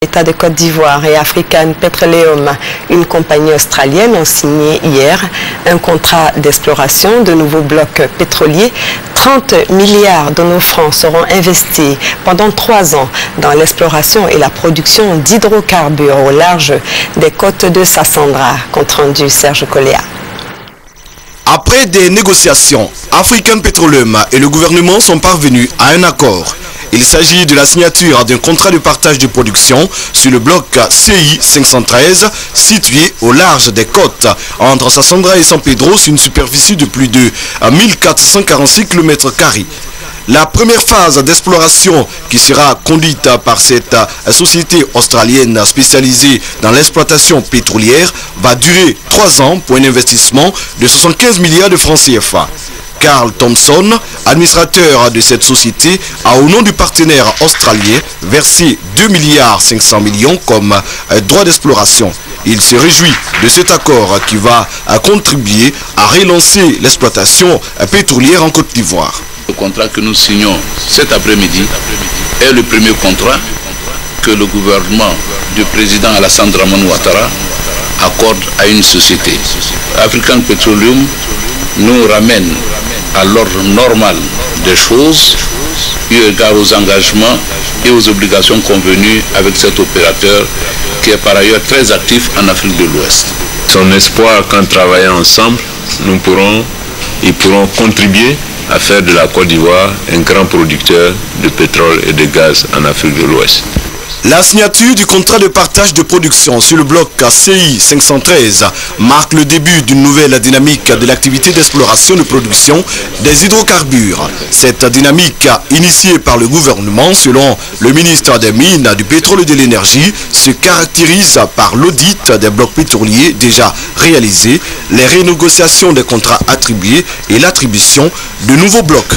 L'État de Côte d'Ivoire et African Petroleum, une compagnie australienne, ont signé hier un contrat d'exploration de nouveaux blocs pétroliers. 30 milliards de nos francs seront investis pendant 3 ans dans l'exploration et la production d'hydrocarbures au large des côtes de Sassandra. Compte rendu Serge Coléa. Après des négociations, African Petroleum et le gouvernement sont parvenus à un accord. Il s'agit de la signature d'un contrat de partage de production sur le bloc CI 513 situé au large des côtes entre Sassandra et San Pedro sur une superficie de plus de 1446 km². La première phase d'exploration qui sera conduite par cette société australienne spécialisée dans l'exploitation pétrolière va durer 3 ans pour un investissement de 75 milliards de francs CFA. Carl Thompson, administrateur de cette société, a au nom du partenaire australien versé 2,5 milliards comme droit d'exploration. Il se réjouit de cet accord qui va contribuer à relancer l'exploitation pétrolière en Côte d'Ivoire. Le contrat que nous signons cet après-midi est le premier contrat que le gouvernement du président Alassane Dramane Ouattara accorde à une société. African Petroleum nous ramène à l'ordre normal des choses, eu égard aux engagements et aux obligations convenues avec cet opérateur qui est par ailleurs très actif en Afrique de l'Ouest. Son espoir qu'en travaillant ensemble, ils pourront contribuer à faire de la Côte d'Ivoire un grand producteur de pétrole et de gaz en Afrique de l'Ouest. La signature du contrat de partage de production sur le bloc CI 513 marque le début d'une nouvelle dynamique de l'activité d'exploration de production des hydrocarbures. Cette dynamique, initiée par le gouvernement, selon le ministre des Mines, du Pétrole et de l'Énergie, se caractérise par l'audit des blocs pétroliers déjà réalisés, les renégociations des contrats attribués et l'attribution de nouveaux blocs.